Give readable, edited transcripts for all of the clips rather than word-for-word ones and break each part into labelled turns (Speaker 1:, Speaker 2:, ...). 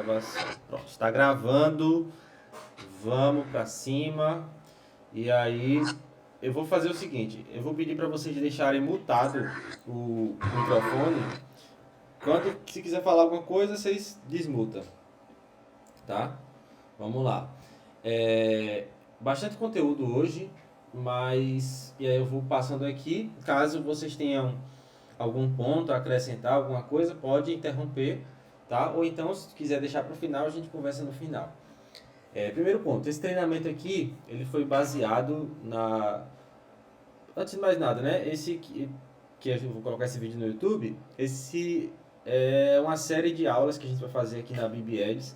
Speaker 1: gravação. Pronto, está gravando. Vamos para cima. E aí, eu vou fazer o seguinte: eu vou pedir para vocês deixarem mutado o microfone. Quando, se quiser falar alguma coisa, vocês desmutam, tá? Vamos lá. É, bastante conteúdo hoje, mas e aí eu vou passando aqui. Caso vocês tenham algum ponto a acrescentar, alguma coisa, pode interromper, tá? Ou então, se quiser deixar para o final, a gente conversa no final. Primeiro ponto, esse treinamento aqui, ele foi baseado na... Antes de mais nada, né? Que eu vou colocar esse vídeo no YouTube, esse é uma série de aulas que a gente vai fazer aqui na BBEds,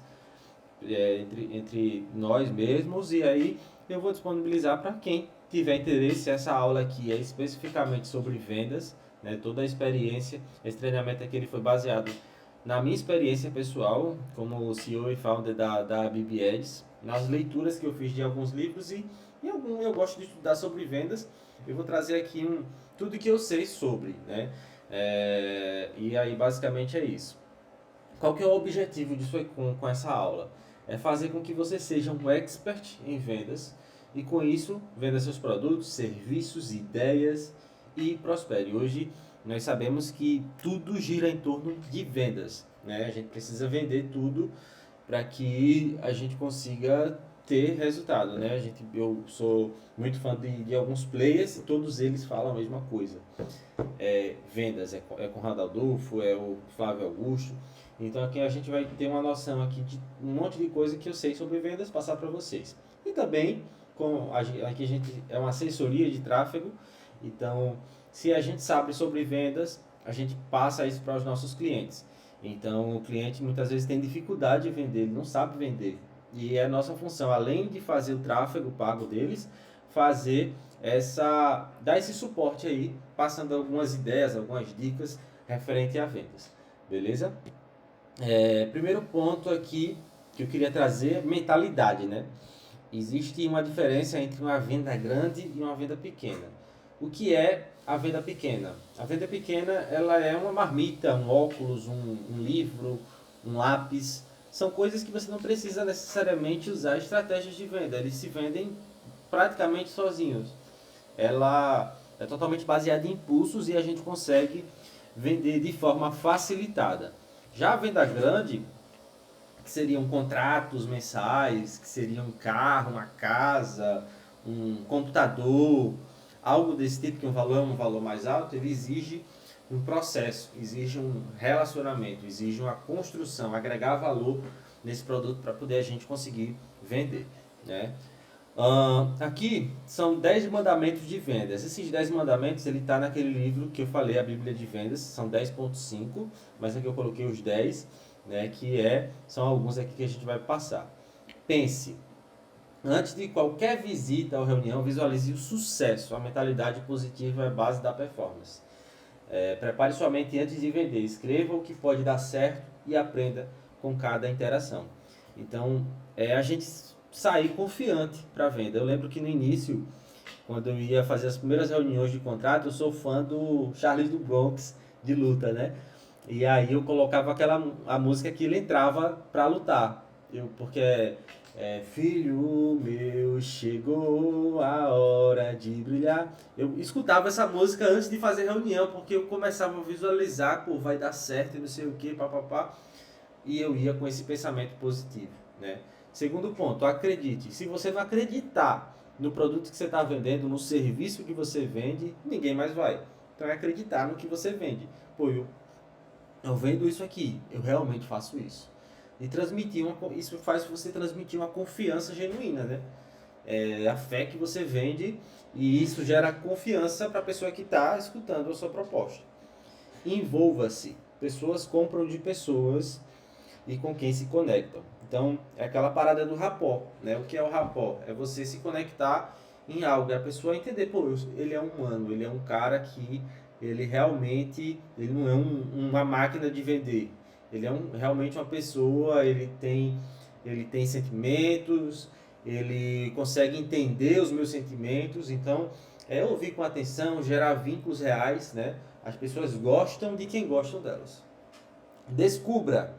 Speaker 1: entre nós mesmos, e aí eu vou disponibilizar para quem tiver interesse. Essa aula aqui é especificamente sobre vendas, né? Toda a experiência, esse treinamento aqui ele foi baseado na minha experiência pessoal como CEO e founder da BBEds, nas leituras que eu fiz de alguns livros e algum eu gosto de estudar sobre vendas. Eu vou trazer aqui tudo que eu sei sobre, né? E aí basicamente é isso. Qual que é o objetivo disso aí com essa aula? É fazer com que você seja um expert em vendas e com isso venda seus produtos, serviços, ideias e prospere. Hoje nós sabemos que tudo gira em torno de vendas, né? A gente precisa vender tudo para que a gente consiga ter resultado, né? Eu sou muito fã de alguns players e todos eles falam a mesma coisa. Vendas, é Conrado Adolfo, é o Flávio Augusto. Então aqui a gente vai ter uma noção aqui de um monte de coisa que eu sei sobre vendas, passar para vocês. E também, aqui a gente é uma assessoria de tráfego, então se a gente sabe sobre vendas, a gente passa isso para os nossos clientes. Então o cliente muitas vezes tem dificuldade de vender, ele não sabe vender. E é a nossa função, além de fazer o tráfego pago deles, dar esse suporte aí, passando algumas ideias, algumas dicas referente a vendas. Beleza? Primeiro ponto aqui que eu queria trazer é mentalidade, né? Existe uma diferença entre uma venda grande e uma venda pequena. O que é a venda pequena? A venda pequena ela é uma marmita, um óculos, um livro, um lápis. São coisas que você não precisa necessariamente usar estratégias de venda. Eles se vendem praticamente sozinhos. Ela é totalmente baseada em impulsos e a gente consegue vender de forma facilitada. Já a venda grande, que seriam contratos mensais, que seriam um carro, uma casa, um computador, algo desse tipo, que o valor é um valor mais alto, ele exige um processo, exige um relacionamento, exige uma construção, agregar valor nesse produto para poder a gente conseguir vender, né? Aqui são 10 mandamentos de vendas. Esses 10 mandamentos ele está naquele livro que eu falei, a Bíblia de Vendas, são 10.5, mas aqui eu coloquei os 10, né, são alguns aqui que a gente vai passar. Pense, antes de qualquer visita ou reunião, visualize o sucesso. A mentalidade positiva é a base da performance. Prepare sua mente antes de vender. Escreva o que pode dar certo e aprenda com cada interação. Então, a gente sair confiante para a venda. Eu lembro que no início, quando eu ia fazer as primeiras reuniões de contrato, eu sou fã do Charles do Bronx de luta, né? E aí eu colocava a música que ele entrava para lutar. Porque filho meu, chegou a hora de brilhar. Eu escutava essa música antes de fazer reunião, porque eu começava a visualizar, pô, vai dar certo e não sei o que, papapá. E eu ia com esse pensamento positivo, né? Segundo ponto, acredite. Se você não acreditar no produto que você está vendendo, no serviço que você vende, ninguém mais vai. Então é acreditar no que você vende. Pô, eu vendo isso aqui, eu realmente faço isso. E isso faz você transmitir uma confiança genuína, né? É a fé que você vende e isso gera confiança para a pessoa que está escutando a sua proposta. Envolva-se. Pessoas compram de pessoas e com quem se conectam. Então, é aquela parada do rapport, né? O que é o rapport? É você se conectar em algo, é a pessoa entender, pô, ele é um humano, ele é um cara que ele realmente, ele não é uma máquina de vender. Ele é realmente uma pessoa, ele tem sentimentos, ele consegue entender os meus sentimentos, então ouvir com atenção, gerar vínculos reais, né? As pessoas gostam de quem gostam delas. Descubra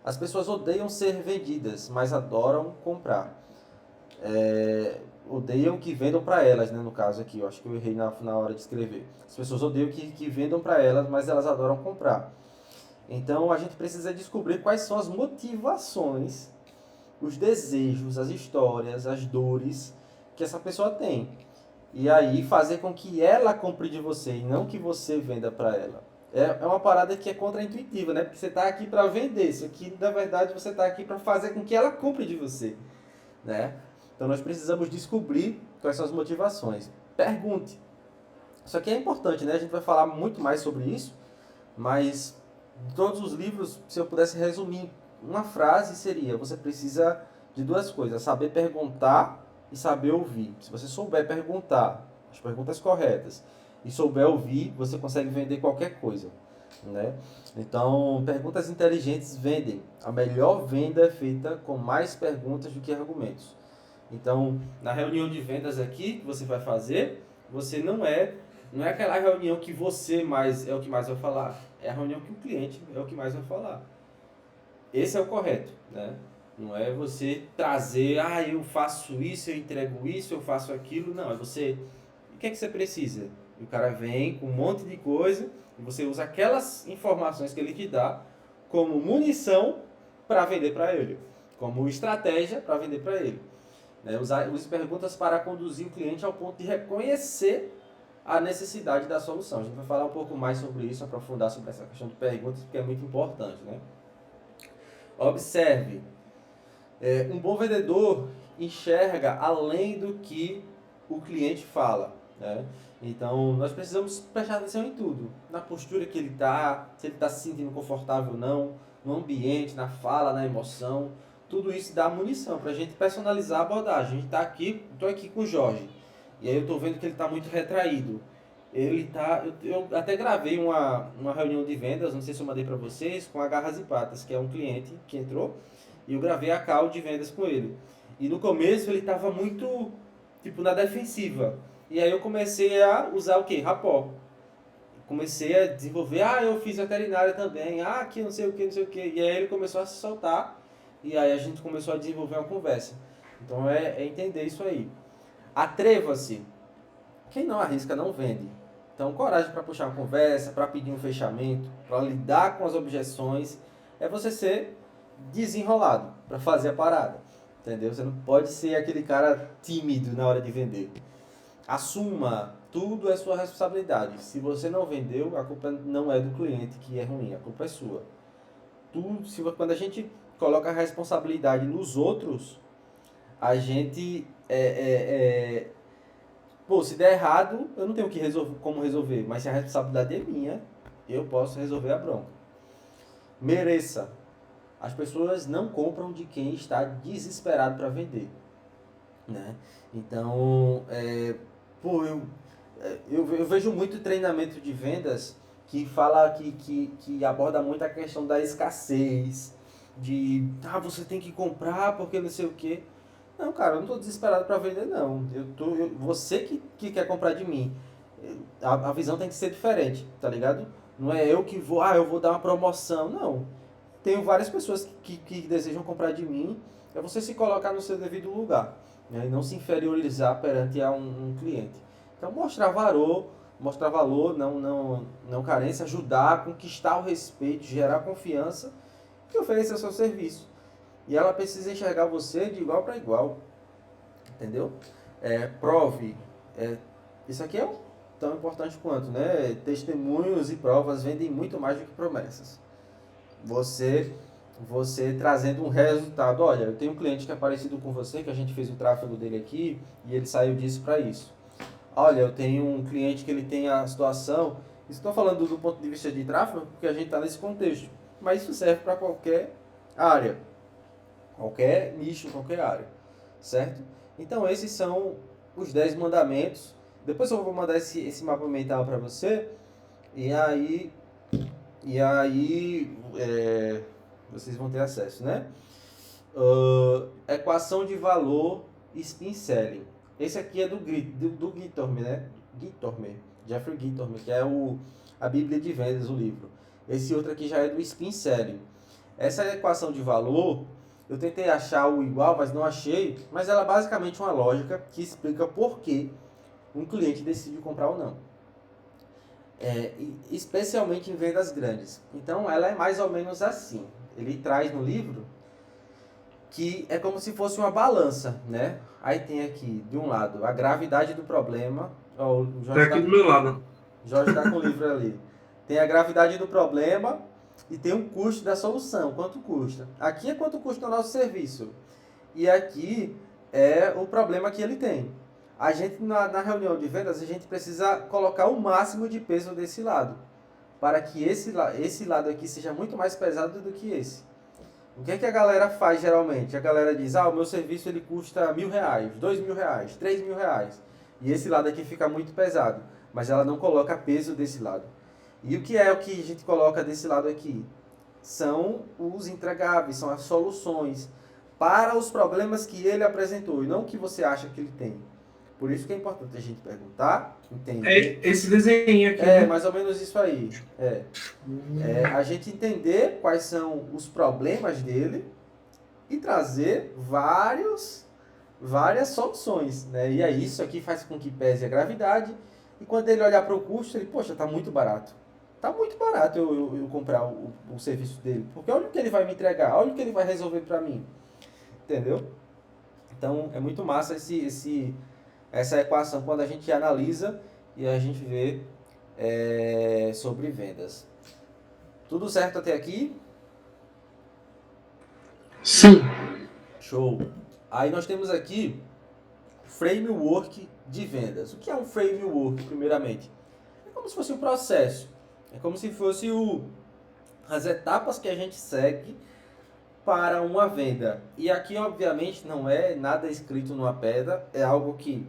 Speaker 1: As pessoas odeiam ser vendidas, mas adoram comprar. Odeiam que vendam para elas, né? No caso aqui, eu acho que eu errei na hora de escrever. As pessoas odeiam que vendam para elas, mas elas adoram comprar. Então a gente precisa descobrir quais são as motivações, os desejos, as histórias, as dores que essa pessoa tem. E aí fazer com que ela compre de você e não que você venda para ela. É uma parada que é contraintuitiva, né? Porque você está aqui para vender, só que na verdade você está aqui para fazer com que ela compre de você, né? Então nós precisamos descobrir quais são as motivações. Pergunte. Isso aqui é importante, né? A gente vai falar muito mais sobre isso, mas de todos os livros, se eu pudesse resumir uma frase, seria: você precisa de duas coisas, saber perguntar e saber ouvir. Se você souber perguntar as perguntas corretas e souber ouvir, você consegue vender qualquer coisa, né? Então, perguntas inteligentes vendem. A melhor venda é feita com mais perguntas do que argumentos. Então, na reunião de vendas aqui que você vai fazer, você não é aquela reunião que você mais é o que mais vai falar, é a reunião que o cliente é o que mais vai falar. Esse é o correto, né? Não é você trazer, eu faço isso, eu entrego isso, eu faço aquilo. Não, é você, o que é que você precisa? E o cara vem com um monte de coisa e você usa aquelas informações que ele te dá como munição para vender para ele, como estratégia para vender para ele. Né? Use perguntas para conduzir o cliente ao ponto de reconhecer a necessidade da solução. A gente vai falar um pouco mais sobre isso, aprofundar sobre essa questão de perguntas, porque é muito importante, né? Observe. Um bom vendedor enxerga além do que o cliente fala, né? Então, nós precisamos prestar atenção em tudo. Na postura que ele está, se ele está se sentindo confortável ou não, no ambiente, na fala, na emoção. Tudo isso dá munição para a gente personalizar a abordagem. A gente está aqui, estou aqui com o Jorge. E aí eu estou vendo que ele está muito retraído. Ele tá, eu até gravei uma reunião de vendas, não sei se eu mandei para vocês, com a Garras e Patas, que é um cliente que entrou, e eu gravei a call de vendas com ele. E no começo ele estava muito, tipo, na defensiva. E aí eu comecei a usar o quê? Rapó. Comecei a desenvolver, eu fiz veterinária também, que não sei o que, não sei o que. E aí ele começou a se soltar, e aí a gente começou a desenvolver uma conversa. Então é entender isso aí. Atreva-se. Quem não arrisca não vende. Então, coragem para puxar uma conversa, para pedir um fechamento, para lidar com as objeções, é você ser desenrolado para fazer a parada. Entendeu? Você não pode ser aquele cara tímido na hora de vender. Assuma, tudo é sua responsabilidade. Se você não vendeu, a culpa não é do cliente que é ruim, a culpa é sua. Quando a gente coloca a responsabilidade nos outros, a gente se der errado, eu não tenho como resolver, mas se a responsabilidade é minha, eu posso resolver a bronca. Mereça. As pessoas não compram de quem está desesperado para vender, né? Então, eu vejo muito treinamento de vendas que fala que aborda muito a questão da escassez, de você tem que comprar porque não sei o quê. Não, cara, eu não estou desesperado para vender, não. Você que quer comprar de mim. A visão tem que ser diferente, tá ligado? Não é eu que vou, eu vou dar uma promoção. Não. Tenho várias pessoas que desejam comprar de mim. É você se colocar no seu devido lugar, né? E não se inferiorizar perante a um cliente. Então, mostrar valor, não carência, ajudar a conquistar o respeito, gerar confiança e oferecer o seu serviço. E ela precisa enxergar você de igual para igual. Entendeu? Prove. Isso aqui é tão importante quanto, né? Testemunhos e provas vendem muito mais do que promessas. Você trazendo um resultado. Olha, eu tenho um cliente que é parecido com você, que a gente fez o tráfego dele aqui, e ele saiu disso para isso. Olha, eu tenho um cliente que ele tem a situação... Estou falando do ponto de vista de tráfego, porque a gente está nesse contexto. Mas isso serve para qualquer área. Qualquer nicho, qualquer área, certo? Então esses são os 10 mandamentos. Depois eu vou mandar esse mapa mental para você. E aí vocês vão ter acesso, né? Equação de valor Spin Selling. Esse aqui é do Gittorm, né? Jeffrey Gittorm, que é a Bíblia de Vendas, o livro. Esse outro aqui já é do Spin Selling. Essa equação de valor, eu tentei achar o igual, mas não achei, mas ela é basicamente uma lógica que explica por que um cliente decide comprar ou não. Especialmente em vendas grandes. Então, ela é mais ou menos assim. Ele traz no livro que é como se fosse uma balança, né? Aí tem aqui, de um lado, a gravidade do problema. Ó, o
Speaker 2: Tá aqui do meu lado.
Speaker 1: Jorge está com o livro ali. Tem a gravidade do problema e tem o custo da solução, quanto custa. Aqui é quanto custa o nosso serviço. E aqui é o problema que ele tem. A gente, na reunião de vendas, a gente precisa colocar o máximo de peso desse lado, para que esse lado aqui seja muito mais pesado do que esse. O que é que a galera faz geralmente? A galera diz, o meu serviço ele custa R$1.000, R$2.000, R$3.000. E esse lado aqui fica muito pesado, mas ela não coloca peso desse lado. E o que é o que a gente coloca desse lado aqui? São os entregáveis, são as soluções para os problemas que ele apresentou e não o que você acha que ele tem. Por isso que é importante a gente perguntar, entender.
Speaker 2: É esse desenho aqui,
Speaker 1: É,
Speaker 2: né?
Speaker 1: mais ou menos isso aí. A gente entender quais são os problemas dele e trazer várias soluções, né? E aí isso aqui faz com que pese a gravidade e quando ele olhar para o custo, ele, poxa, tá muito barato. Tá muito barato eu comprar o serviço dele, porque olha o que ele vai me entregar, olha o que ele vai resolver para mim, entendeu? Então é muito massa essa equação quando a gente analisa e a gente vê sobre vendas. Tudo certo até aqui?
Speaker 2: Sim.
Speaker 1: Show! Aí nós temos aqui framework de vendas. O que é um framework, primeiramente? É como se fosse um processo. É como se fosse as etapas que a gente segue para uma venda. E aqui, obviamente, não é nada escrito numa pedra, é algo que,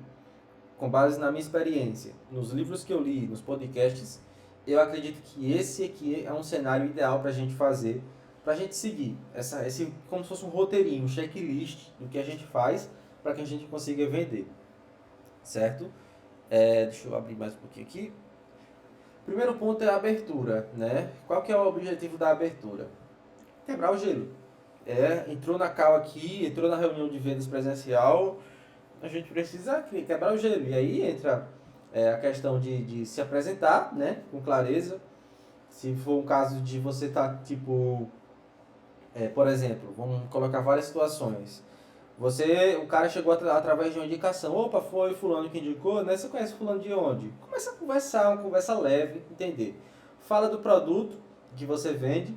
Speaker 1: com base na minha experiência, nos livros que eu li, nos podcasts, eu acredito que esse aqui é um cenário ideal para a gente fazer, para a gente seguir. Esse como se fosse um roteirinho, um checklist do que a gente faz para que a gente consiga vender. Certo? Deixa eu abrir mais um pouquinho aqui. Primeiro ponto é a abertura, né? Qual que é o objetivo da abertura? Quebrar o gelo. Entrou na call aqui, entrou na reunião de vendas presencial, a gente precisa quebrar o gelo. E aí entra a questão de se apresentar, né, com clareza. Se for um caso de você estar, tipo, por exemplo, vamos colocar várias situações. O cara chegou através de uma indicação. Opa, foi fulano que indicou, né? Você conhece fulano de onde? Começa a conversar, uma conversa leve, entender. Fala do produto que você vende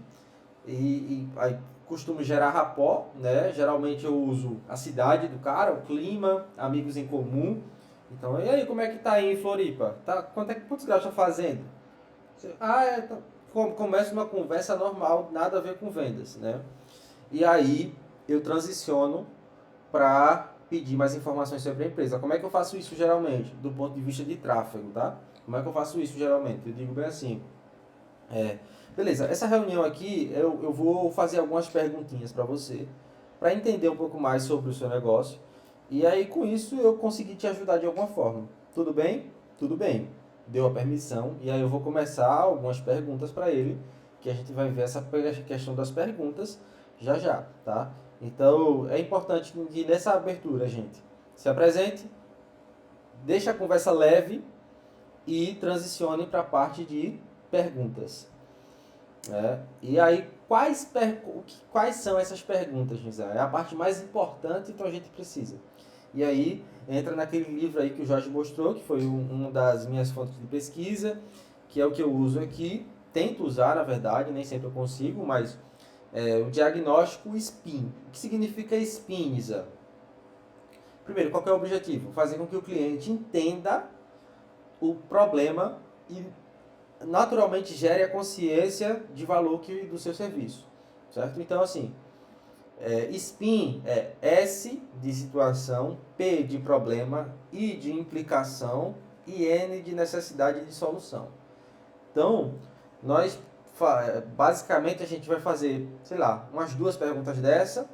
Speaker 1: e aí costumo gerar rapport, né? Geralmente eu uso a cidade do cara, o clima, amigos em comum. Então, e aí, como é que tá aí em Floripa? Quantos graus tá fazendo? Começa uma conversa normal, nada a ver com vendas, né? E aí eu transiciono para pedir mais informações sobre a empresa. Como é que eu faço isso geralmente? Do ponto de vista de tráfego, tá? Como é que eu faço isso geralmente? Eu digo bem assim, beleza, essa reunião aqui eu vou fazer algumas perguntinhas para você, para entender um pouco mais sobre o seu negócio. E aí com isso eu consegui te ajudar de alguma forma. Tudo bem? Tudo bem. Deu a permissão e aí eu vou começar algumas perguntas para ele, que a gente vai ver essa questão das perguntas já já, tá? Então é importante que nessa abertura, gente, se apresente, deixe a conversa leve e transicione para a parte de perguntas. E aí, quais são essas perguntas, Gisele? É a parte mais importante, então a gente precisa. E aí, entra naquele livro aí que o Jorge mostrou, que foi uma das minhas fontes de pesquisa, que é o que eu uso aqui. Tento usar, na verdade, nem sempre eu consigo, mas o diagnóstico SPIN. O que significa SPIN, Isa? Primeiro, qual é o objetivo? Fazer com que o cliente entenda o problema e naturalmente gere a consciência de valor do seu serviço, certo? Então, assim, SPIN é S de situação, P de problema, I de implicação e N de necessidade de solução. Então, basicamente a gente vai fazer, sei lá, umas 2 perguntas dessa,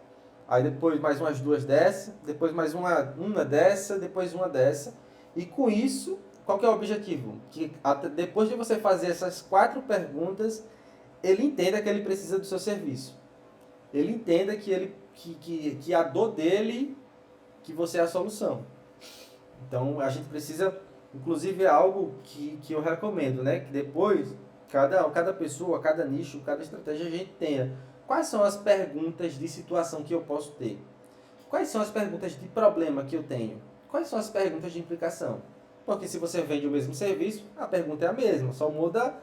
Speaker 1: aí depois mais umas 2 dessa, depois mais uma dessa, depois uma dessa, e com isso, qual que é o objetivo? Que depois de você fazer essas 4 perguntas, ele entenda que ele precisa do seu serviço. ele entenda que a dor dele, que você é a solução. Então, a gente precisa, inclusive é algo que eu recomendo, né? Que depois, cada pessoa, cada nicho, cada estratégia, a gente tenha. Quais são as perguntas de situação que eu posso ter? Quais são as perguntas de problema que eu tenho? Quais são as perguntas de implicação? Porque se você vende o mesmo serviço, a pergunta é a mesma, só muda,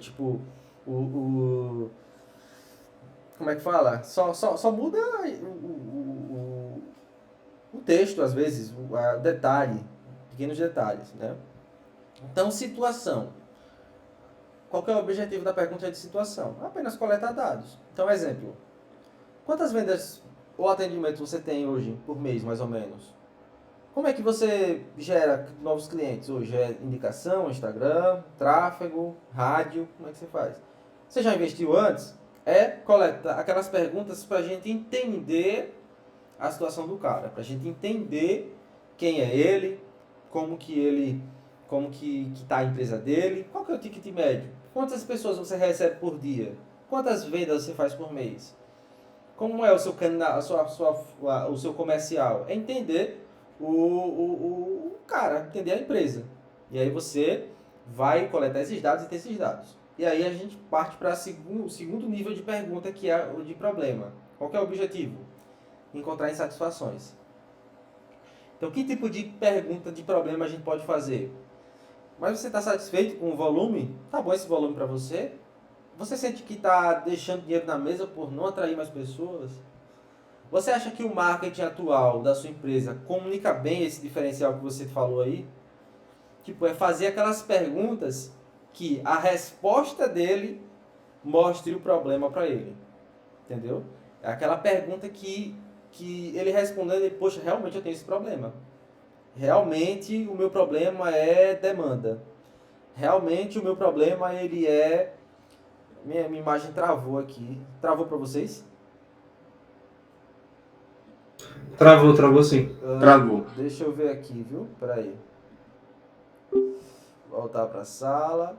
Speaker 1: tipo, como é que fala? Só muda o texto, às vezes, o detalhe, pequenos detalhes, né? Então, situação. Qual que é o objetivo da pergunta de situação? Apenas coletar dados. Então, exemplo. Quantas vendas ou atendimentos você tem hoje por mês, mais ou menos? Como é que você gera novos clientes hoje? É indicação, Instagram, tráfego, rádio? Como é que você faz? Você já investiu antes? É coletar aquelas perguntas para a gente entender a situação do cara, para a gente entender quem é ele, como que está a empresa dele, qual que é o ticket médio, quantas pessoas você recebe por dia, quantas vendas você faz por mês, como é o seu canal, o seu comercial, é entender o cara, entender a empresa. E aí você vai coletar esses dados e ter esses dados. E aí a gente parte para o segundo nível de pergunta, que é o de problema. Qual que é o objetivo? Encontrar insatisfações. Então, que tipo de pergunta de problema a gente pode fazer? Mas você está satisfeito com o volume? Tá bom esse volume para você? Você sente que está deixando dinheiro na mesa por não atrair mais pessoas? Você acha que o marketing atual da sua empresa comunica bem esse diferencial que você falou aí? Tipo, é fazer aquelas perguntas que a resposta dele mostre o problema para ele. Entendeu? É aquela pergunta que ele respondendo, ele, poxa, realmente eu tenho esse problema. Realmente o meu problema é demanda. Realmente o meu problema ele é... Minha imagem travou aqui. Travou para vocês?
Speaker 2: Travou sim. Travou.
Speaker 1: Deixa eu ver aqui, viu? Peraí. Voltar para a sala.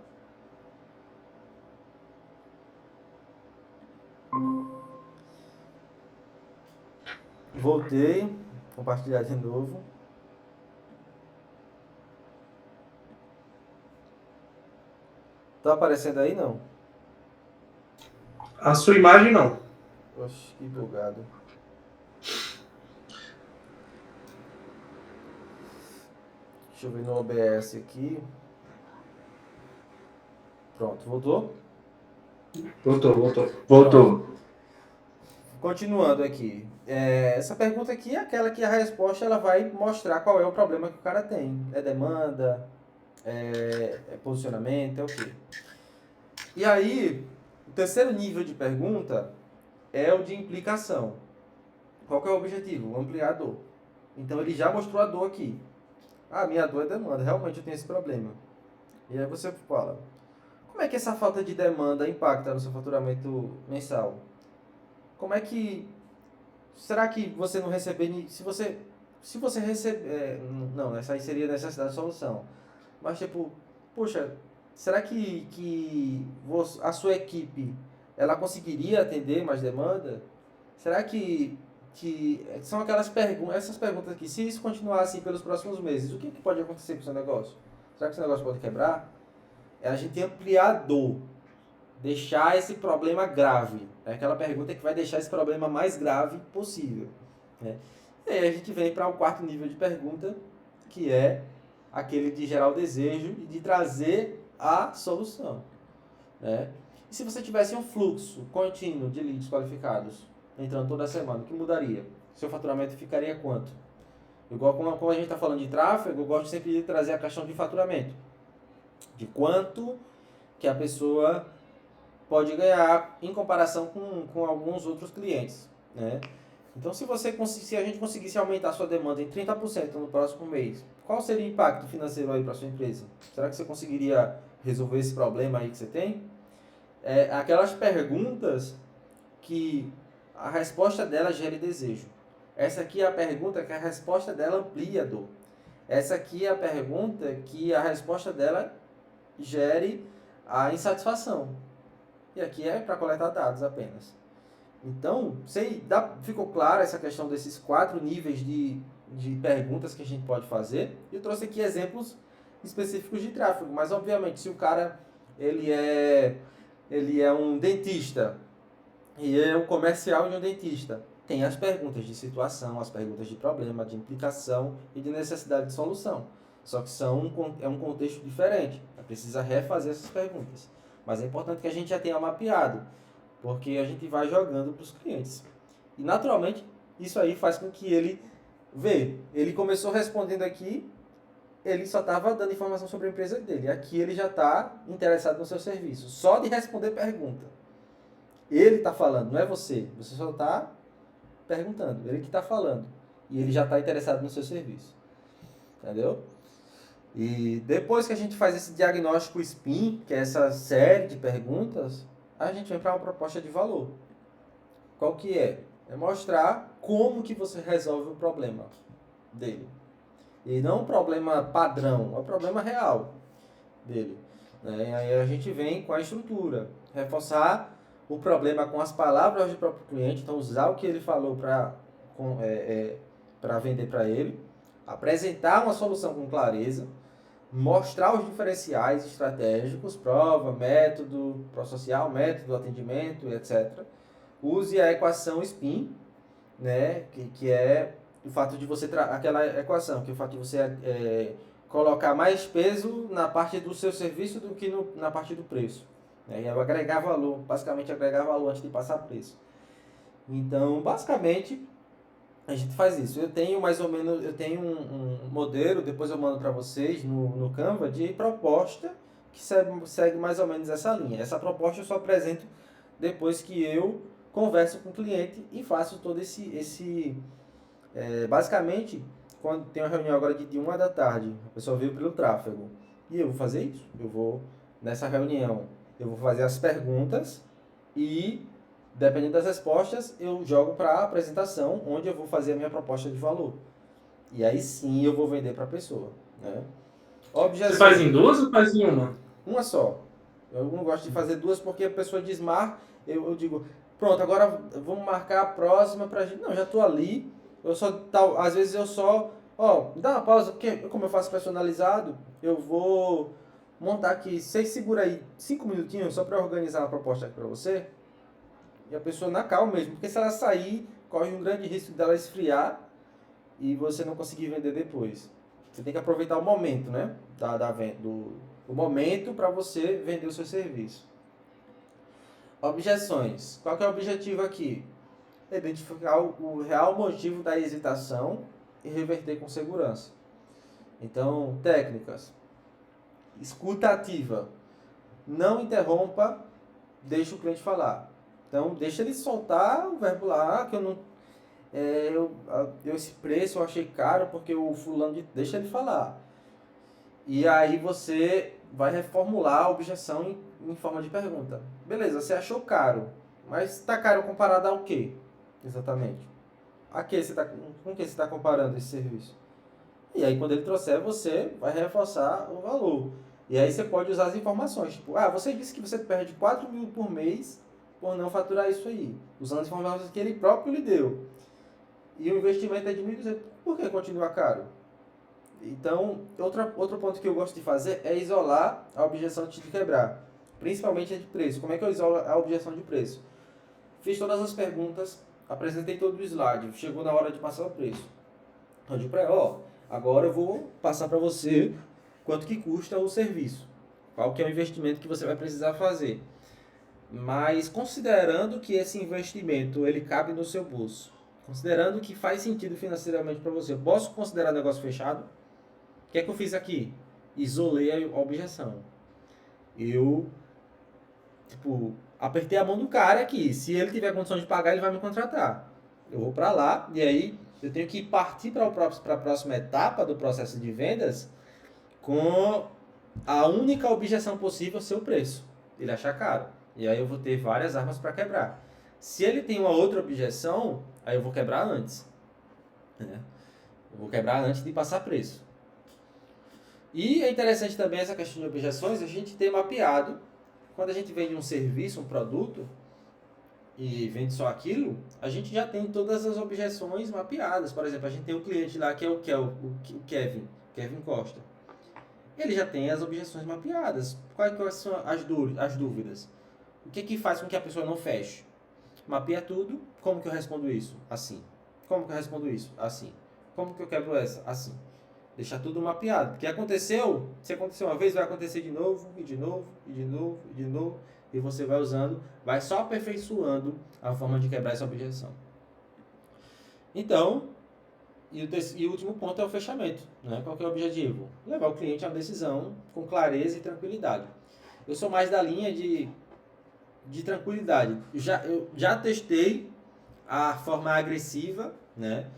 Speaker 1: Voltei. Compartilhar de novo. Tá aparecendo aí, não?
Speaker 2: A sua imagem não.
Speaker 1: Oxe, que bugado. Deixa eu ver no OBS aqui. Pronto, voltou?
Speaker 2: Voltou.
Speaker 1: Continuando aqui. Essa pergunta aqui é aquela que a resposta ela vai mostrar qual é o problema que o cara tem. É demanda? É posicionamento? É o quê? E aí, o terceiro nível de pergunta é o de implicação. Qual que é o objetivo? Ampliar a dor. Então ele já mostrou a dor aqui. Ah, minha dor é demanda. Realmente eu tenho esse problema. E aí você fala, como é que essa falta de demanda impacta no seu faturamento mensal? Como é que... Será que você não receber... Se você receber... não, essa aí seria a necessidade de solução. Mas tipo, poxa, será que a sua equipe ela conseguiria atender mais demanda? Será que são aquelas perguntas, essas perguntas aqui, se isso continuar assim pelos próximos meses, o que pode acontecer com o seu negócio? Será que o seu negócio pode quebrar? É a gente ampliar a dor, deixar esse problema grave. É aquela pergunta que vai deixar esse problema mais grave possível. Né? E aí a gente vem para o quarto nível de pergunta, que é aquele de gerar o desejo e de trazer a solução. Né? E se você tivesse um fluxo contínuo de leads qualificados entrando toda semana, o que mudaria? Seu faturamento ficaria quanto? Igual como a gente está falando de tráfego, eu gosto sempre de trazer a questão de faturamento. De quanto que a pessoa pode ganhar em comparação com alguns outros clientes. Né? Então, se a gente conseguisse aumentar a sua demanda em 30% no próximo mês, qual seria o impacto financeiro aí para a sua empresa? Será que você conseguiria resolver esse problema aí que você tem? Aquelas perguntas que a resposta dela gere desejo. Essa aqui é a pergunta que a resposta dela amplia a dor. Essa aqui é a pergunta que a resposta dela gere a insatisfação. E aqui é para coletar dados apenas. Então, ficou clara essa questão desses 4 níveis de perguntas que a gente pode fazer. Eu trouxe aqui exemplos específicos de tráfego, mas obviamente se o cara ele é um dentista e é um comercial de um dentista, tem as perguntas de situação, as perguntas de problema, de implicação e de necessidade de solução. Só que é um contexto diferente. Precisa refazer essas perguntas. Mas é importante que a gente já tenha mapeado, porque a gente vai jogando para os clientes. E naturalmente, isso aí faz com que ele começou respondendo aqui, ele só estava dando informação sobre a empresa dele. Aqui ele já está interessado no seu serviço. Só de responder pergunta. Ele está falando, não é você. Você só está perguntando. Ele que está falando. E ele já está interessado no seu serviço. Entendeu? E depois que a gente faz esse diagnóstico SPIN, que é essa série de perguntas, a gente vem para uma proposta de valor. Qual que é? É mostrar como que você resolve o problema dele. E não um problema padrão, é um problema real dele. Né? Aí a gente vem com a estrutura, reforçar o problema com as palavras do próprio cliente, então usar o que ele falou para vender para ele, apresentar uma solução com clareza, mostrar os diferenciais estratégicos, prova, método social, método, atendimento, etc. Use a equação SPIN, né, que é o fato de você aquela equação, que é o fato de você colocar mais peso na parte do seu serviço do que na parte do preço. Né? E agregar valor, basicamente agregar valor antes de passar preço. Então, basicamente, a gente faz isso. Eu tenho um modelo, depois eu mando para vocês no Canva, de proposta que segue mais ou menos essa linha. Essa proposta eu só apresento depois que eu converso com o cliente e faço todo basicamente, quando tem uma reunião agora de 1 da tarde, a pessoa veio pelo tráfego, e eu vou fazer isso. Nessa reunião, eu vou fazer as perguntas e, dependendo das respostas, eu jogo para a apresentação, onde eu vou fazer a minha proposta de valor. E aí sim eu vou vender para a pessoa. Né?
Speaker 2: Você faz em 2 ou faz em uma?
Speaker 1: Uma só. Eu não gosto de fazer 2 porque a pessoa desmarca. Eu digo, pronto, agora vamos marcar a próxima pra gente. Não, já tô ali. Às vezes eu só, dá uma pausa, porque como eu faço personalizado, eu vou montar aqui, você segura aí 5 minutinhos só para organizar uma proposta aqui para você. E a pessoa na calma mesmo, porque se ela sair, corre um grande risco dela esfriar e você não conseguir vender depois. Você tem que aproveitar o momento, né? O momento para você vender o seu serviço. Objeções. Qual que é o objetivo aqui? Identificar o real motivo da hesitação e reverter com segurança. Então, técnicas. Escuta ativa. Não interrompa, deixa o cliente falar. Então, deixa ele soltar o verbo lá, que eu não... esse preço eu achei caro porque o fulano... Deixa ele falar. E aí você vai reformular a objeção em forma de pergunta. Beleza, você achou caro, mas está caro comparado ao quê? Exatamente. Com que você está comparando esse serviço? E aí quando ele trouxer, você vai reforçar o valor. E aí você pode usar as informações. Tipo, você disse que você perde 4 mil por mês por não faturar isso aí. Usando as informações que ele próprio lhe deu. E o investimento é de 1.200. Por que continua caro? Então, outro ponto que eu gosto de fazer é isolar a objeção antes de quebrar. Principalmente a de preço. Como é que eu isolo a objeção de preço? Fiz todas as perguntas, apresentei todo o slide, chegou na hora de passar o preço. Eu digo para ela, agora eu vou passar para você quanto que custa o serviço. Qual que é o investimento que você vai precisar fazer. Mas considerando que esse investimento ele cabe no seu bolso, considerando que faz sentido financeiramente para você, eu posso considerar negócio fechado? O que é que eu fiz aqui? Isolei a objeção. Eu, apertei a mão do cara aqui. Se ele tiver condição de pagar, ele vai me contratar. Eu vou para lá e aí eu tenho que partir para a próxima etapa do processo de vendas com a única objeção possível ser o preço. Ele achar caro. E aí eu vou ter várias armas para quebrar. Se ele tem uma outra objeção, aí eu vou quebrar antes. Né? Eu vou quebrar antes de passar preço. E é interessante também essa questão de objeções, a gente ter mapeado, quando a gente vende um serviço, um produto, e vende só aquilo, a gente já tem todas as objeções mapeadas. Por exemplo, a gente tem um cliente lá que é o Kevin Costa. Ele já tem as objeções mapeadas. Quais são as dúvidas? O que faz com que a pessoa não feche? Mapeia tudo. Como que eu respondo isso? Assim. Como que eu respondo isso? Assim. Como que eu quebro essa? Assim. Deixar tudo mapeado. Porque aconteceu, se aconteceu uma vez, vai acontecer de novo, e de novo, e de novo, e de novo. E você vai usando, vai só aperfeiçoando a forma de quebrar essa objeção. Então, e o último ponto é o fechamento. Né? Qual que é o objetivo? Levar o cliente a uma decisão com clareza e tranquilidade. Eu sou mais da linha de tranquilidade. Eu já testei a forma agressiva, né?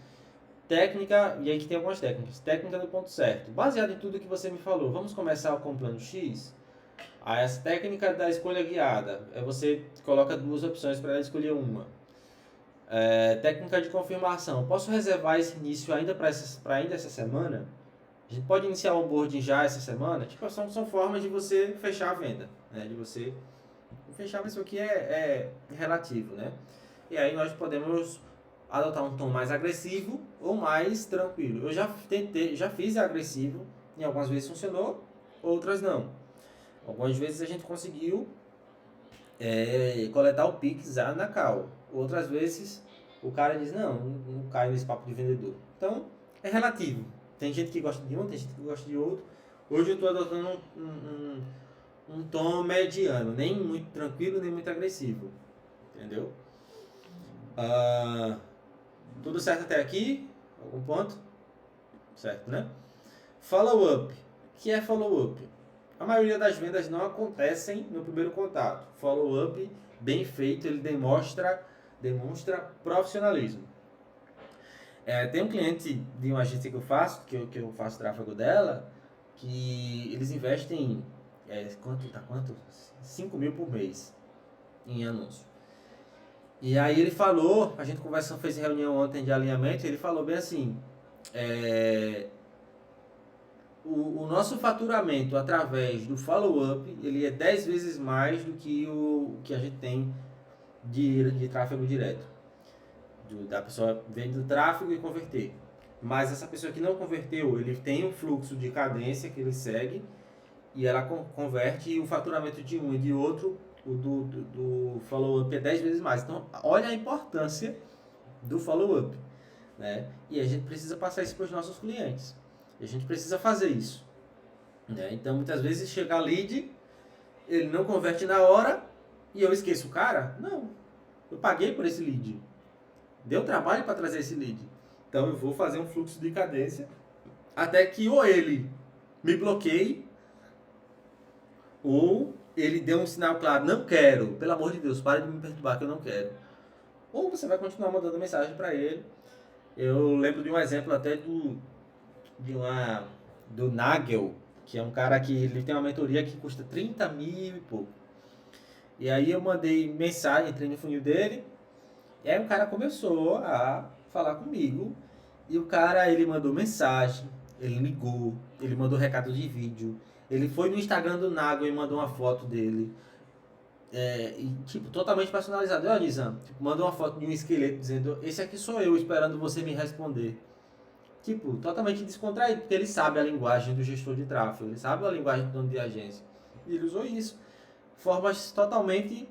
Speaker 1: Técnica, e aí que tem algumas técnicas. Técnica do ponto certo. Baseado em tudo que você me falou, vamos começar com o plano X? Essa técnica da escolha guiada. Você coloca duas opções para ela escolher uma. Técnica de confirmação. Posso reservar esse início ainda para ainda essa semana? A gente pode iniciar o onboarding já essa semana? Tipo, são formas de você fechar a venda. Né? De você fechar, mas isso aqui é relativo, né? E aí nós podemos adotar um tom mais agressivo ou mais tranquilo. Eu já fiz agressivo, e algumas vezes funcionou, outras não. Algumas vezes a gente conseguiu coletar o Pix na call. Outras vezes o cara diz, não cai nesse papo de vendedor. Então, é relativo. Tem gente que gosta de um, tem gente que gosta de outro. Hoje eu estou adotando um tom mediano, nem muito tranquilo, nem muito agressivo. Entendeu? Tudo certo até aqui? Algum ponto? Certo, né? Follow-up. O que é follow-up? A maioria das vendas não acontecem no primeiro contato. Follow-up bem feito, ele demonstra profissionalismo. Tem um cliente de uma agência que eu faço, que eu faço tráfego dela, que eles investem quanto? 5 mil por mês em anúncio. E aí ele falou, a gente fez reunião ontem de alinhamento, e ele falou bem assim, o nosso faturamento através do follow-up, ele é 10 vezes mais do que o que a gente tem de tráfego direto. Da pessoa vende o tráfego e converter. Mas essa pessoa que não converteu, ele tem um fluxo de cadência que ele segue, e ela converte, e o faturamento de um e de outro, o do follow-up é 10 vezes mais. Então, olha a importância do follow-up. Né? E a gente precisa passar isso para os nossos clientes. E a gente precisa fazer isso. Né? Então, muitas vezes chega a lead, ele não converte na hora, e eu esqueço o cara? Não. Eu paguei por esse lead. Deu trabalho para trazer esse lead. Então, eu vou fazer um fluxo de cadência até que ou ele me bloqueie, ou ele deu um sinal claro, não quero, pelo amor de Deus, pare de me perturbar que eu não quero. Ou você vai continuar mandando mensagem para ele. Eu lembro de um exemplo até do Nagel, que é um cara que ele tem uma mentoria que custa 30 mil e pouco. E aí eu mandei mensagem, entrei no funil dele, e aí o cara começou a falar comigo, e o cara, ele mandou mensagem, ele ligou, ele mandou recado de vídeo, ele foi no Instagram do Nagel e mandou uma foto dele, totalmente personalizado. Olha, Nizam, mandou uma foto de um esqueleto dizendo, esse aqui sou eu, esperando você me responder. Totalmente descontraído, porque ele sabe a linguagem do gestor de tráfego, ele sabe a linguagem do dono de agência. E ele usou isso. Formas totalmente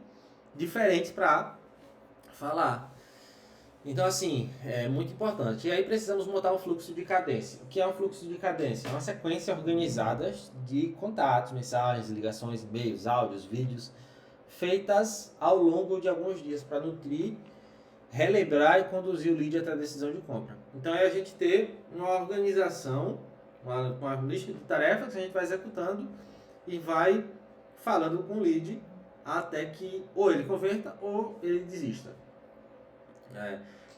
Speaker 1: diferentes para falar. Então, assim, é muito importante. E aí precisamos montar um fluxo de cadência. O que é um fluxo de cadência? É uma sequência organizada de contatos, mensagens, ligações, e-mails, áudios, vídeos, feitas ao longo de alguns dias para nutrir, relembrar e conduzir o lead até a decisão de compra. Então é a gente ter uma organização, uma lista de tarefas que a gente vai executando e vai falando com o lead até que ou ele converta ou ele desista.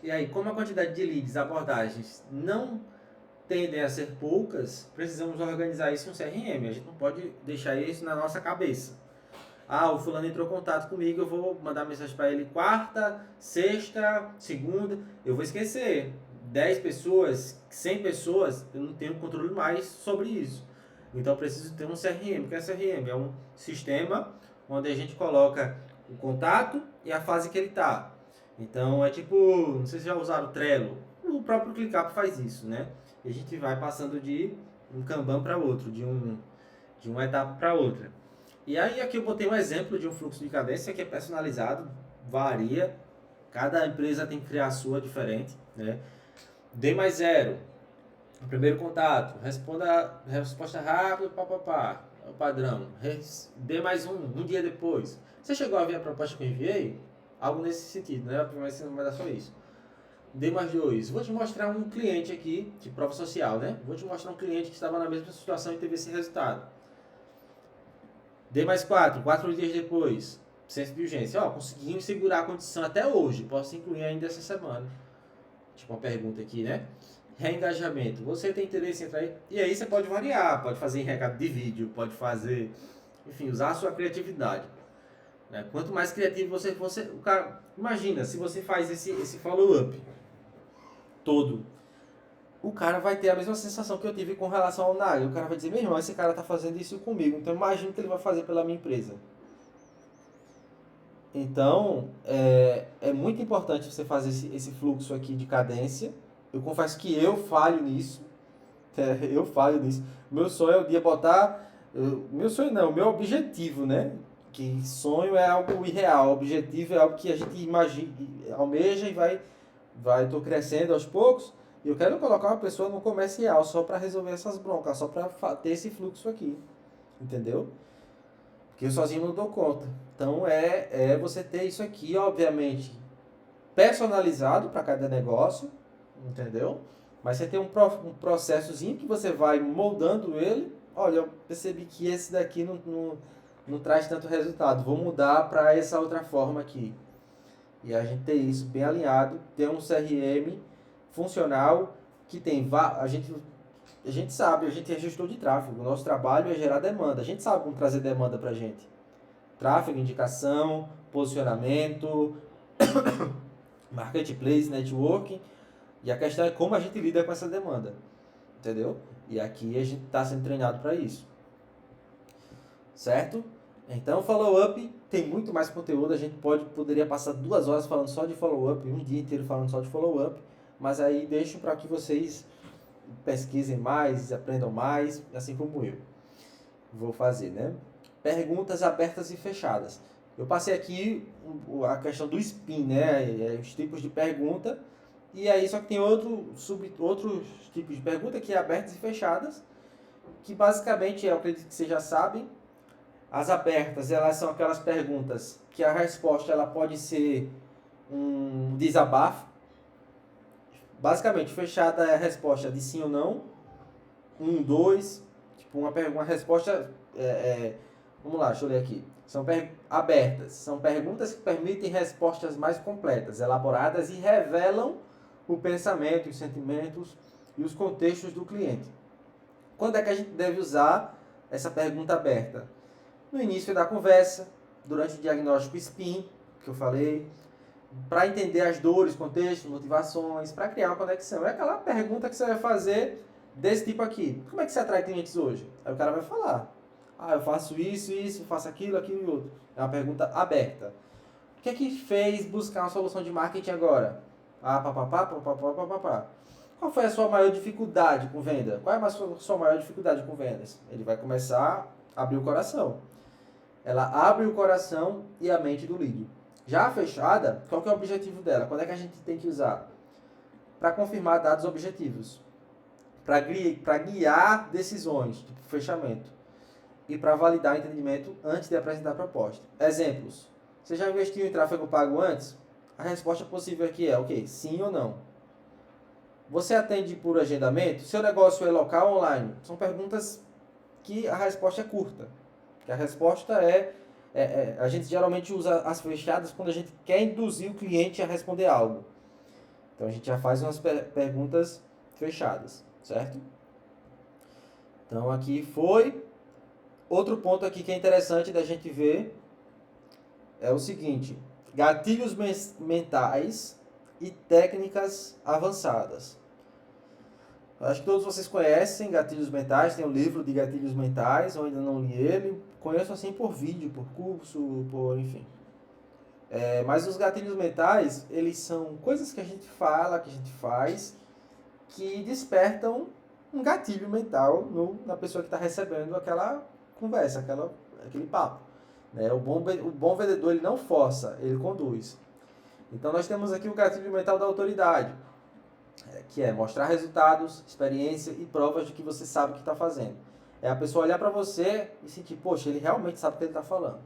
Speaker 1: E aí, como a quantidade de leads, abordagens não tendem a ser poucas, precisamos organizar isso em um CRM. A gente não pode deixar isso na nossa cabeça. O fulano entrou em contato comigo, eu vou mandar mensagem para ele quarta, sexta, segunda, eu vou esquecer. 10 pessoas, 100 pessoas, eu não tenho controle mais sobre isso. Então eu preciso ter um CRM. O que é CRM? É um sistema onde a gente coloca o contato e a fase que ele está. Então é tipo, não sei se já usaram o Trello, o próprio ClickUp faz isso, né? E a gente vai passando de um Kanban para outro, de uma etapa para outra. E aí aqui eu botei um exemplo de um fluxo de cadência que é personalizado, varia, cada empresa tem que criar a sua diferente, né? D mais 0, primeiro contato, resposta rápida, papapá, é o padrão. D mais 1 dia depois. Você chegou a ver a proposta que eu enviei? Algo nesse sentido, né? Mas não vai dar só isso. D mais 2, vou te mostrar um cliente aqui, de prova social, né? Vou te mostrar um cliente que estava na mesma situação e teve esse resultado. D mais 4 dias depois, senso de urgência. Ó, conseguimos segurar a condição até hoje, posso incluir ainda essa semana. Tipo uma pergunta aqui, né? Reengajamento. Você tem interesse em entrar aí? E aí você pode variar, pode fazer em recado de vídeo, pode fazer, enfim, usar a sua criatividade. Né? Quanto mais criativo você for, o cara, imagina, se você faz esse follow-up todo, o cara vai ter a mesma sensação que eu tive com relação ao Nag. O cara vai dizer, meu irmão, esse cara tá fazendo isso comigo, então imagina o que ele vai fazer pela minha empresa. Então, é muito importante você fazer esse fluxo aqui de cadência. Eu confesso que eu falho nisso. Eu falho nisso. Meu sonho é o dia botar... meu sonho não, meu objetivo, né? Que sonho é algo irreal. Objetivo é algo que a gente imagina, almeja e tô crescendo aos poucos. E eu quero colocar uma pessoa no comercial só para resolver essas broncas, só para ter esse fluxo aqui. Entendeu? Porque eu sozinho não dou conta. Então é você ter isso aqui, obviamente, personalizado para cada negócio, entendeu? Mas você tem um processozinho que você vai moldando ele. Olha, eu percebi que esse daqui não traz tanto resultado. Vou mudar para essa outra forma aqui. E a gente ter isso bem alinhado, ter um CRM funcional que tem... A gente sabe, a gente é gestor de tráfego. O nosso trabalho é gerar demanda. A gente sabe como trazer demanda para a gente. Tráfego, indicação, posicionamento, marketplace, networking. E a questão é como a gente lida com essa demanda. Entendeu? E aqui a gente está sendo treinado para isso. Certo? Então, follow-up tem muito mais conteúdo. A gente poderia passar 2 horas falando só de follow-up, um dia inteiro falando só de follow-up. Mas aí deixo para que vocês pesquisem mais, aprendam mais, assim como eu vou fazer, né? Perguntas abertas e fechadas. Eu passei aqui a questão do spin, né? Os tipos de pergunta. E aí só que tem outros tipos de pergunta que é abertas e fechadas, que basicamente eu acredito que vocês já sabem. As abertas, elas são aquelas perguntas que a resposta ela pode ser um desabafo. Basicamente, fechada é a resposta de sim ou não. 1, 2. Tipo, uma resposta... vamos lá, deixa eu ler aqui. São abertas. São perguntas que permitem respostas mais completas, elaboradas e revelam o pensamento, os sentimentos e os contextos do cliente. Quando é que a gente deve usar essa pergunta aberta? No início da conversa, durante o diagnóstico SPIN, que eu falei, para entender as dores, contextos, motivações, para criar uma conexão. É aquela pergunta que você vai fazer desse tipo aqui. Como é que você atrai clientes hoje? Aí o cara vai falar. Eu faço isso, faço aquilo e outro. É uma pergunta aberta. O que é que fez buscar uma solução de marketing agora? Papapá. Qual foi a sua maior dificuldade com venda? Qual é a sua maior dificuldade com vendas? Ele vai começar a abrir o coração. Ela abre o coração e a mente do lead. Já a fechada, qual que é o objetivo dela? Quando é que a gente tem que usar? Para confirmar dados objetivos. Para guiar decisões, tipo fechamento. E para validar o entendimento antes de apresentar a proposta. Exemplos. Você já investiu em tráfego pago antes? A resposta possível aqui é, ok, sim ou não. Você atende por agendamento? Seu negócio é local ou online? São perguntas que a resposta é curta. Que a resposta a gente geralmente usa as fechadas quando a gente quer induzir o cliente a responder algo. Então a gente já faz umas perguntas fechadas, certo? Então aqui foi. Outro ponto aqui que é interessante da gente ver é o seguinte: gatilhos mentais e técnicas avançadas. Acho que todos vocês conhecem gatilhos mentais, tem um livro de gatilhos mentais, eu ainda não li ele. Conheço assim por vídeo, por curso, enfim. Mas os gatilhos mentais, eles são coisas que a gente fala, que a gente faz, que despertam um gatilho mental na pessoa que está recebendo aquela conversa, aquele papo. Né? O bom vendedor, ele não força, ele conduz. Então nós temos aqui o gatilho mental da autoridade, que é mostrar resultados, experiência e provas de que você sabe o que está fazendo. É a pessoa olhar para você e sentir, poxa, ele realmente sabe o que ele está falando.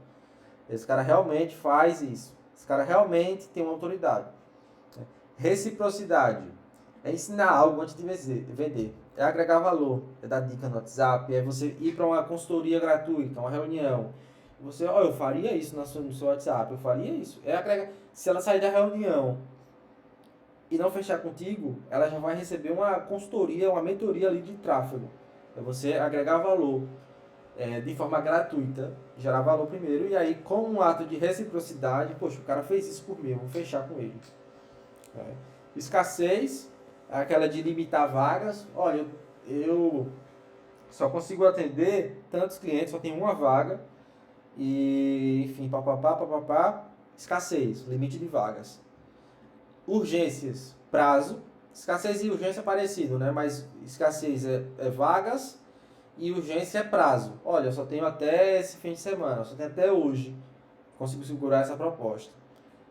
Speaker 1: Esse cara realmente faz isso. Esse cara realmente tem uma autoridade. Reciprocidade. É ensinar algo antes de vender. É agregar valor. É dar dica no WhatsApp. É você ir para uma consultoria gratuita, uma reunião. Você, eu faria isso no seu WhatsApp. Eu faria isso. É agregar. Se ela sair da reunião e não fechar contigo, ela já vai receber uma consultoria, uma mentoria ali de tráfego. É você agregar valor de forma gratuita, gerar valor primeiro, e aí com um ato de reciprocidade, poxa, o cara fez isso por mim, eu vou fechar com ele. Escassez, aquela de limitar vagas. Olha, eu só consigo atender tantos clientes, só tem uma vaga, e enfim, papapá. Escassez, limite de vagas. Urgências, prazo. Escassez e urgência é parecido, né? Mas escassez é vagas e urgência é prazo. Olha, eu só tenho até esse fim de semana, eu só tenho até hoje. Consigo segurar essa proposta.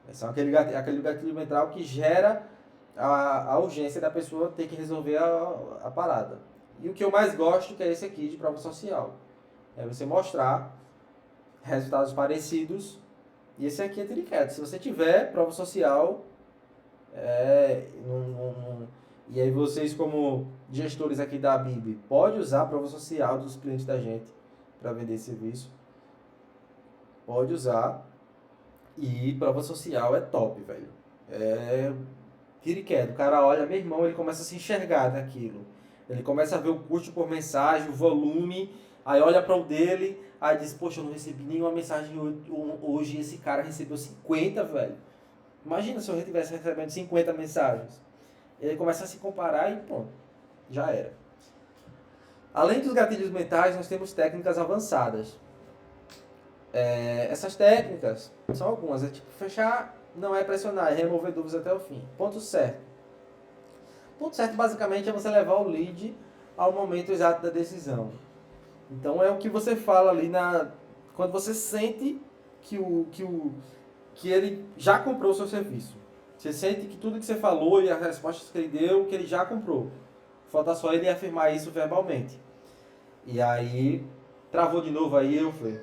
Speaker 1: Esse é aquele gatilho mental que gera a urgência da pessoa ter que resolver a parada. E o que eu mais gosto que é esse aqui de prova social. É você mostrar resultados parecidos. E esse aqui é tiriquete. Se você tiver prova social, e aí vocês como gestores aqui da BIB, pode usar a prova social dos clientes da gente para vender serviço. Pode usar. E prova social é top, velho. É tiriquete. O cara olha, meu irmão, ele começa a se enxergar naquilo. Ele começa a ver o custo por mensagem, o volume, aí olha para o dele, aí diz, poxa, eu não recebi nenhuma mensagem hoje, esse cara recebeu 50, velho. Imagina se eu estivesse recebendo 50 mensagens. Ele começa a se comparar e pronto, já era. Além dos gatilhos mentais, nós temos técnicas avançadas. Essas técnicas são algumas. É tipo, fechar não é pressionar, é remover dúvidas até o fim. Ponto certo. Ponto certo, basicamente, é você levar o lead ao momento exato da decisão. Então, é o que você fala ali quando você sente que ele já comprou o seu serviço. Você sente que tudo que você falou e as respostas que ele deu, que ele já comprou. Falta só ele afirmar isso verbalmente. E aí, travou de novo aí, eu falei.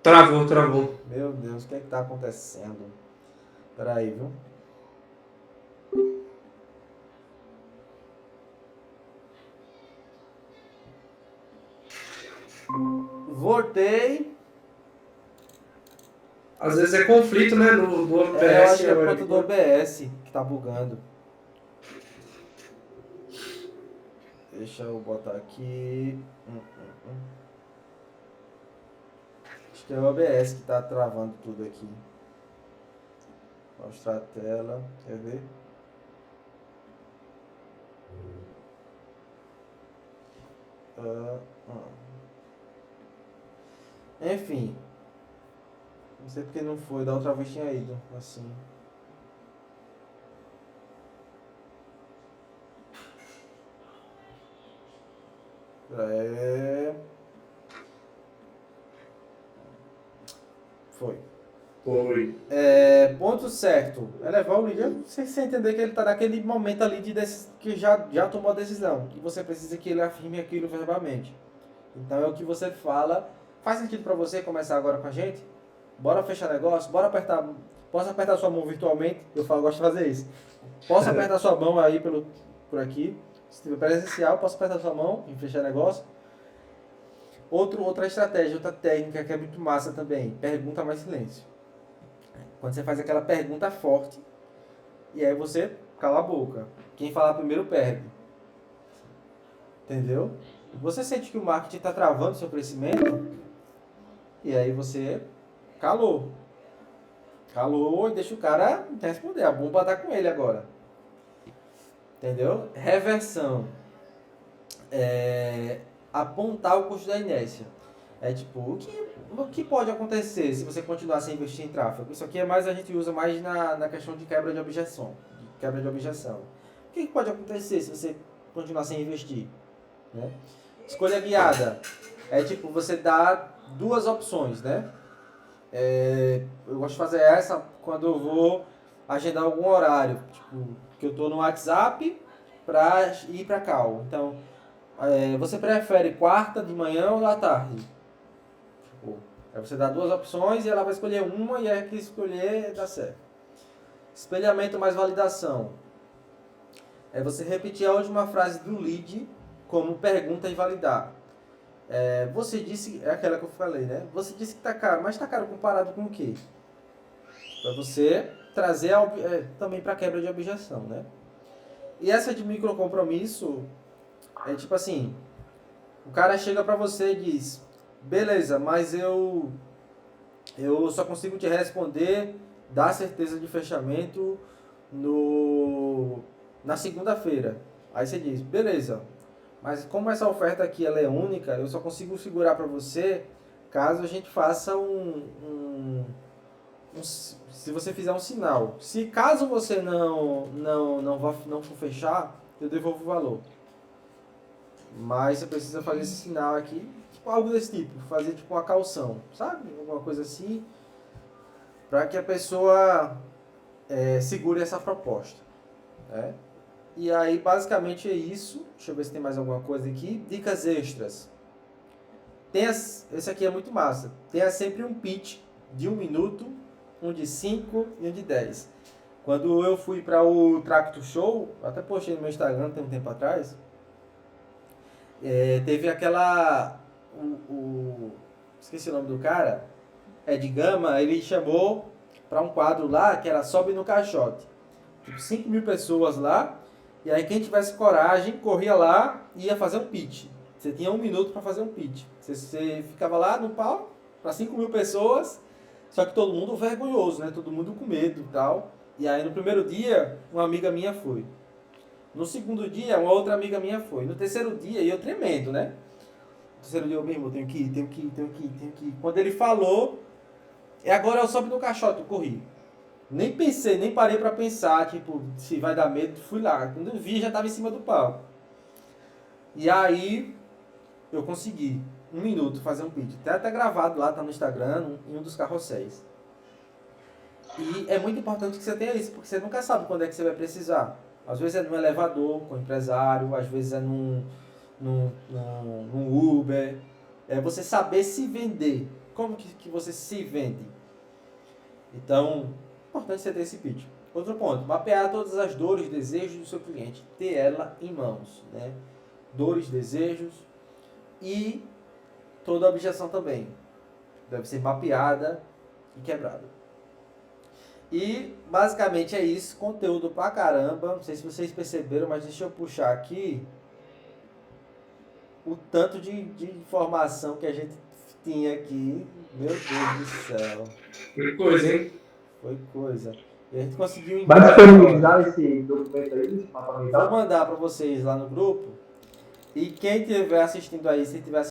Speaker 2: Travou.
Speaker 1: Meu Deus, o que é que tá acontecendo? Peraí, viu? Voltei.
Speaker 2: Às vezes é conflito, né, do OBS.
Speaker 1: Eu acho que é por conta do OBS que tá bugando. Deixa eu botar aqui. Acho que é o OBS que tá travando tudo aqui. Mostrar a tela. Quer ver? Enfim. Não sei porque não foi. Da outra vez tinha ido assim. Foi. Ponto certo. É levar o lead. Você entender que ele está naquele momento ali que já tomou a decisão. Que você precisa que ele afirme aquilo verbalmente. Então é o que você fala. Faz sentido para você começar agora com a gente? Bora fechar negócio? Bora apertar. Posso apertar sua mão virtualmente? Eu gosto de fazer isso. Posso apertar sua mão aí por aqui? Se tiver presencial, posso apertar sua mão e fechar negócio? Outra estratégia, outra técnica que é muito massa também. Pergunta mais silêncio. Quando você faz aquela pergunta forte, e aí você cala a boca. Quem falar primeiro perde. Entendeu? Você sente que o marketing está travando o seu crescimento, e aí você calou. Calou e deixa o cara responder. A bomba tá com ele agora. Entendeu? Reversão. Apontar o custo da inércia. É tipo, o que pode acontecer se você continuar sem investir em tráfego? Isso aqui a gente usa mais na questão de quebra de objeção. O que pode acontecer se você continuar sem investir? Né? Escolha guiada. É tipo, você dá duas opções, né? Eu gosto de fazer essa quando eu vou agendar algum horário. Tipo, que eu tô no WhatsApp para ir para call. Então, você prefere quarta de manhã ou à tarde? Tipo, aí você dá duas opções e ela vai escolher uma e a que escolher dá certo. Espelhamento mais validação. É você repetir a última frase do lead como pergunta e validar. Você disse, é aquela que eu falei, né? Você disse que tá caro, mas tá caro comparado com o quê? Para você trazer também para quebra de objeção, né? E essa de micro compromisso é tipo assim, o cara chega para você e diz, beleza, mas eu só consigo te responder, dar certeza de fechamento na segunda-feira. Aí você diz, beleza, mas como essa oferta aqui ela é única, eu só consigo segurar para você caso a gente faça se você fizer um sinal. Se caso você não for fechar, eu devolvo o valor. Mas você precisa fazer esse sinal aqui, tipo algo desse tipo, fazer tipo uma caução, sabe? Alguma coisa assim, para que a pessoa segure essa proposta, né? E aí basicamente é isso. Deixa eu ver se tem mais alguma coisa aqui. Dicas extras. Esse aqui é muito massa. Tenha sempre um pitch de 1 minuto, um de 5 e um de 10. Quando eu fui para o Tracto Show, até postei no meu Instagram tem um tempo atrás, teve aquela... esqueci o nome do cara. Ed Gama, ele chamou para um quadro lá que era Sobe no Caixote. Tipo, 5.000 pessoas lá. E aí quem tivesse coragem, corria lá e ia fazer um pitch. Você tinha 1 minuto para fazer um pitch. Você ficava lá no palco para 5.000 pessoas, só que todo mundo vergonhoso, né? Todo mundo com medo e tal. E aí no primeiro dia, uma amiga minha foi. No segundo dia, uma outra amiga minha foi. No terceiro dia, e eu tremendo, né? No terceiro dia, eu mesmo, tenho que ir. Quando ele falou, agora eu sobe no caixote, eu corri. Nem pensei, nem parei pra pensar, tipo, se vai dar medo, fui lá. Quando eu vi, já tava em cima do palco. E aí, eu consegui, 1 minuto, fazer um pitch. Até gravado lá, tá no Instagram, em um dos carrosséis. E é muito importante que você tenha isso, porque você nunca sabe quando é que você vai precisar. Às vezes é num elevador com o empresário, às vezes é num Uber. É você saber se vender. Como que você se vende? Então, é importante você ter esse pitch. Outro ponto, mapear todas as dores e desejos do seu cliente. Ter ela em mãos, né? Dores, desejos e toda objeção também. Deve ser mapeada e quebrada. E basicamente é isso, conteúdo pra caramba. Não sei se vocês perceberam, mas deixa eu puxar aqui o tanto de informação que a gente tinha aqui. Meu Deus do céu.
Speaker 2: Que coisa, hein?
Speaker 1: Foi coisa. E a gente conseguiu...
Speaker 3: Vai disponibilizar esse documento aí, esse mapa mental?
Speaker 1: Vou mandar para vocês lá no grupo. E quem estiver assistindo aí, se tiver